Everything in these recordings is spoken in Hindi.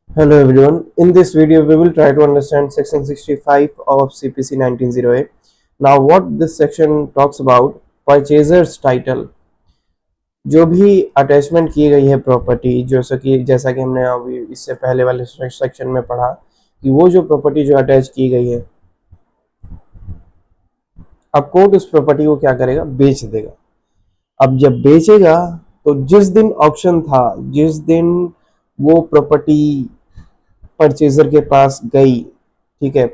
Hello everyone. In this video, we will try to understand section 65 of CPC 1908. Now, what this section talks about, purchaser's title. जो भी अटैचमेंट की गई है प्रॉपर्टी, जैसा कि हमने अभी इससे पहले वाले सेक्शन में पढ़ा कि वो जो प्रॉपर्टी जो अटैच की गई है, अब कोर्ट उस प्रॉपर्टी को क्या करेगा, बेच देगा। अब जब बेचेगा तो जिस दिन ऑप्शन था, जिस दिन वो प्रॉपर्टी परचेजर के पास गई, ठीक है,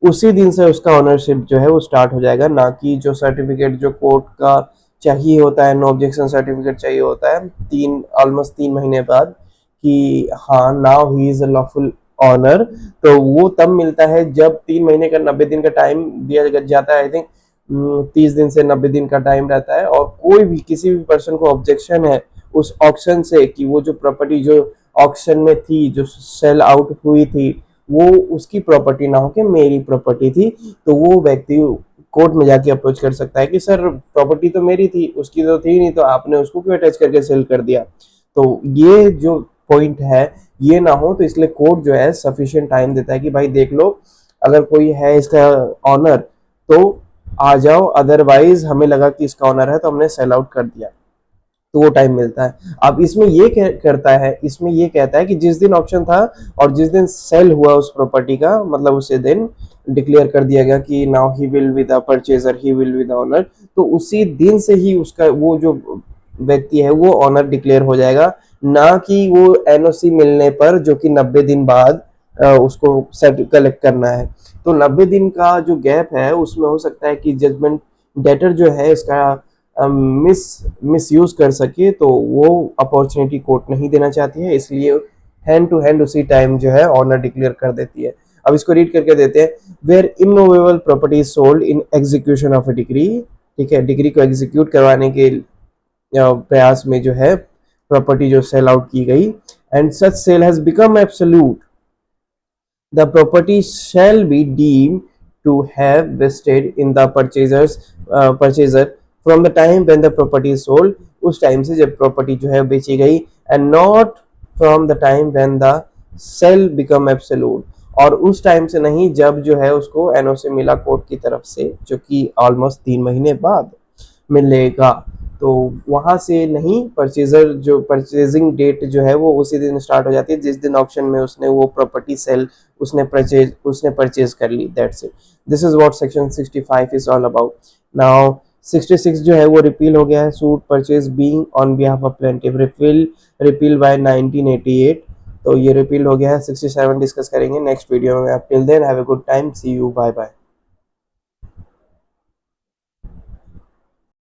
उसी दिन से उसका ऑनरशिप जो है वो स्टार्ट हो जाएगा। ना कि जो सर्टिफिकेट जो कोर्ट का चाहिए होता है, नो ऑब्जेक्शन सर्टिफिकेट चाहिए होता है ऑलमोस्ट 3 महीने बाद, कि हाँ now he is a lawful owner. तो वो तब मिलता है जब 3 महीने का 90 दिन का टाइम दिया जाता है। आई थिंक 30 दिन से 90 दिन का टाइम रहता है, और कोई भी किसी भी पर्सन को ऑब्जेक्शन है उस ऑक्शन से कि वो जो प्रॉपर्टी जो ऑक्शन में थी, जो सेल आउट हुई थी, वो उसकी प्रॉपर्टी ना हो कि मेरी प्रॉपर्टी थी, तो वो व्यक्ति कोर्ट में जाके अप्रोच कर सकता है कि सर प्रॉपर्टी तो मेरी थी, उसकी तो थी नहीं, तो आपने उसको क्यों अटैच करके सेल कर दिया। तो ये जो पॉइंट है ये ना हो, तो इसलिए कोर्ट जो है सफिशिएंट टाइम देता है कि भाई देख लो, अगर कोई है इसका ऑनर तो आ जाओ, अदरवाइज हमें लगा कि इसका ऑनर है तो हमने सेल आउट कर दिया, तो वो टाइम मिलता है। अब इसमें ये करता है, इसमें ये कहता है कि जिस दिन ऑप्शन था और जिस दिन सेल हुआ उस प्रॉपर्टी का, मतलब उसे दिन डिक्लेयर कर दिया गया कि now he will be the purchaser, he will be the owner, तो उसी दिन से ही उसका वो जो व्यक्ति है वो ऑनर डिक्लेयर हो जाएगा। ना कि वो एनओसी मिलने पर, जो कि 90 दिन बाद उसको सेट कलेक्ट करना है। तो 90 दिन का जो गैप है उसमें हो सकता है कि जजमेंट डेटर जो है इसका मिस यूज कर सके, तो वो अपॉर्चुनिटी कोर्ट नहीं देना चाहती है, इसलिए हैंड टू हैंड उसी टाइम जो है ऑनर डिक्लेयर कर देती है। अब इसको रीड करके देते हैं। Where immovable property sold in execution of a decree, ठीक है, डिग्री को एग्जीक्यूट करवाने के प्रयास में जो है प्रॉपर्टी जो सेल आउट की गई, and such sale has become absolute, the property shall be deemed to have vested in the purchaser from the time when the property is sold, उस टाइम से जब प्रॉपर्टी जो है बेची गई, and not from the time when the sale become absolute, और उस टाइम से नहीं जब जो है उसको एनओसी मिला कोर्ट की तरफ से, जो कि ऑलमोस्ट 3 महीने बाद मिलेगा। तो वहां से नहीं, परचेजर जो परचेजिंग डेट जो है वो उसी दिन स्टार्ट हो जाती है जिस दिन ऑप्शन में उसने वो प्रॉपर्टी सेल उसने परचेज कर ली। That's it, this is what section 65 is all about. Now 66 जो है वो रिपील हो गया है, suit purchase being on behalf of plaintiff, repeal by 1988। तो ये रिपील हो गया है। 67 डिस्कस करेंगे नेक्स्ट वीडियो में। Till then have a good time, see you, bye bye.